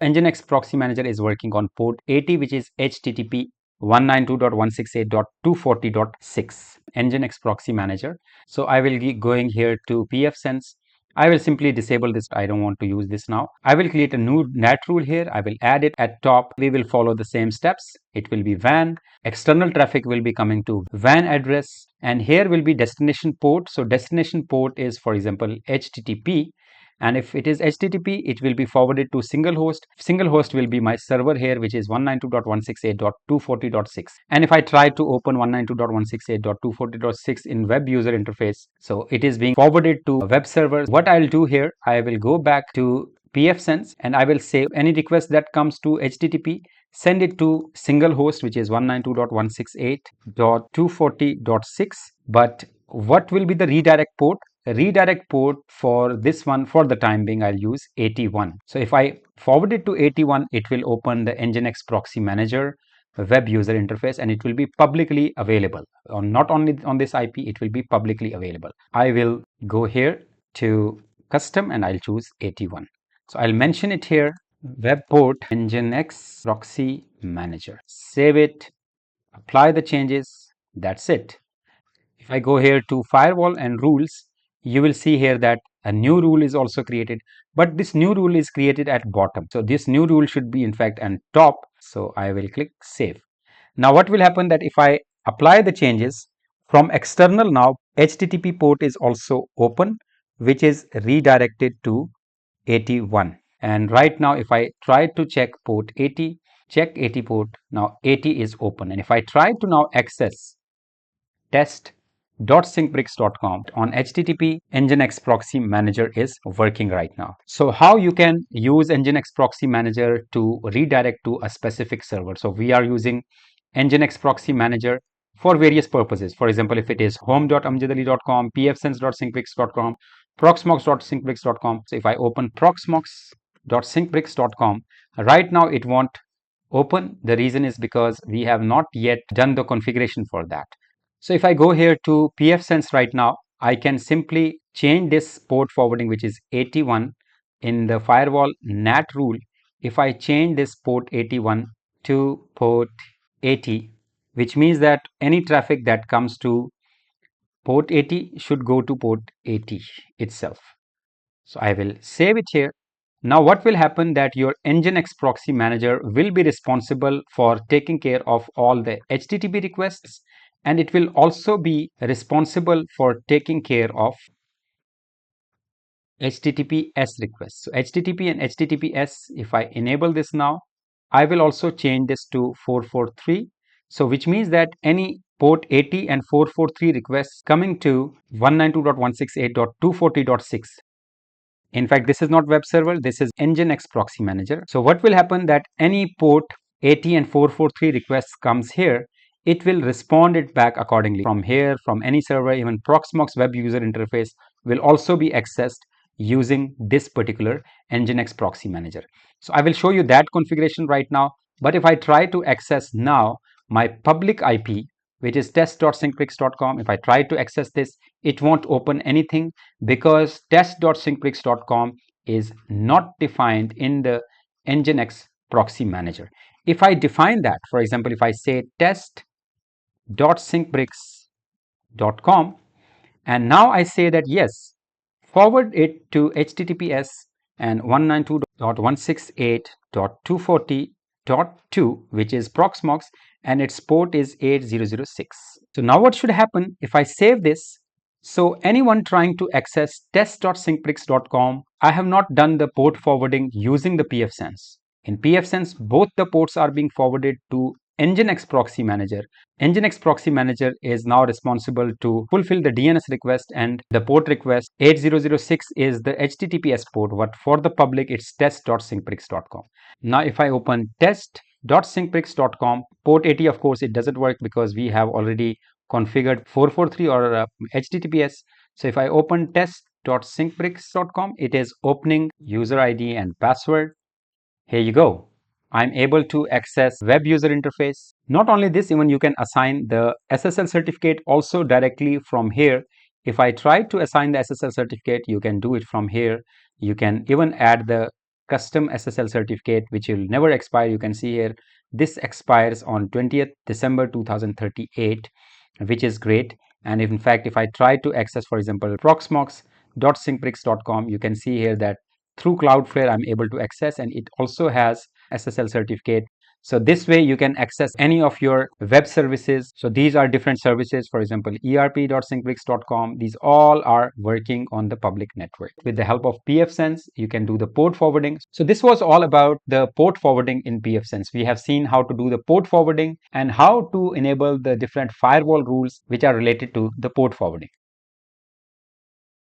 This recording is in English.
Nginx Proxy Manager is working on port 80, which is HTTP 192.168.240.6 Nginx Proxy Manager. So I will be going here to pfSense. I will simply disable this. I don't want to use this now. I will create a new NAT rule here. I will add it at top. We will follow the same steps. It will be WAN. External traffic will be coming to WAN address, and here will be destination port. So destination port is, for example, HTTP. And if it is HTTP, it will be forwarded to single host. Single host will be my server here, which is 192.168.240.6. And if I try to open 192.168.240.6 in web user interface, so it is being forwarded to a web server. What I'll do here, I will go back to pfSense and I will say any request that comes to HTTP, send it to single host, which is 192.168.240.6. But what will be the redirect port? Redirect port for this one, for the time being, I'll use 81. So if I forward it to 81, it will open the Nginx Proxy Manager web user interface, and it will be publicly available. Not only on this IP, it will be publicly available. I will go here to custom and I'll choose 81. So I'll mention it here, web port Nginx Proxy Manager. Save it, apply the changes. That's it. If I go here to firewall and rules, you will see here that a new rule is also created, but this new rule is created at bottom. So this new rule should be in fact on top. So I will click save. Now what will happen that if I apply the changes from external, now HTTP port is also open, which is redirected to 81. And right now if I try to check port 80, check 80 port, now 80 is open. And if I try to now access test.syncbricks.com on HTTP, Nginx Proxy Manager is working right now. So how you can use Nginx Proxy Manager to redirect to a specific server? So we are using Nginx Proxy Manager for various purposes. For example, if it is home.amjadali.com, pfsense.syncbricks.com, proxmox.syncbricks.com. So if I open proxmox.syncbricks.com, right now it won't open. The reason is because we have not yet done the configuration for that. So if I go here to pfSense right now, I can simply change this port forwarding, which is 81 in the firewall NAT rule. If I change this port 81 to port 80, which means that any traffic that comes to port 80 should go to port 80 itself. So I will save it here. Now what will happen that your Nginx Proxy Manager will be responsible for taking care of all the HTTP requests, and it will also be responsible for taking care of HTTPS requests. So HTTP and HTTPS, if I enable this now, I will also change this to 443. So which means that any port 80 and 443 requests coming to 192.168.240.6. In fact, this is not web server, this is Nginx Proxy Manager. So what will happen that any port 80 and 443 requests comes here, it will respond it back accordingly. From here, from any server, even Proxmox web user interface will also be accessed using this particular Nginx Proxy Manager. So I will show you that configuration right now. But if I try to access now my public IP, which is test.syncbricks.com, if I try to access this, it won't open anything because test.syncbricks.com is not defined in the Nginx Proxy Manager. If I define that, for example, if I say test.syncbricks.com, and now I say that yes, forward it to HTTPS and 192.168.240.2, which is Proxmox, and its port is 8006. So now what should happen if I save this? So anyone trying to access test.syncbricks.com, I have not done the port forwarding using the pfSense. In pfSense, both the ports are being forwarded to Nginx Proxy Manager. Nginx Proxy Manager is now responsible to fulfill the DNS request, and the port request 8006 is the HTTPS port, but for the public it's test.syncbricks.com. Now if I open test.syncbricks.com, port 80, of course it doesn't work because we have already configured 443 or HTTPS. So if I open test.syncbricks.com, it is opening user ID and password. Here you go. I'm able to access web user interface. Not only this, even you can assign the SSL certificate also directly from here. If I try to assign the SSL certificate, you can do it from here. You can even add the custom SSL certificate which will never expire. You can see here this expires on 20th December 2038, which is great. And in fact, if I try to access, for example, proxmox.syncprix.com, you can see here that through Cloudflare I'm able to access, and it also has SSL certificate. So this way you can access any of your web services. So these are different services, for example, erp.syncprix.com. These all are working on the public network. With the help of pfSense, you can do the port forwarding. So this was all about the port forwarding in pfSense. We have seen how to do the port forwarding and how to enable the different firewall rules which are related to the port forwarding.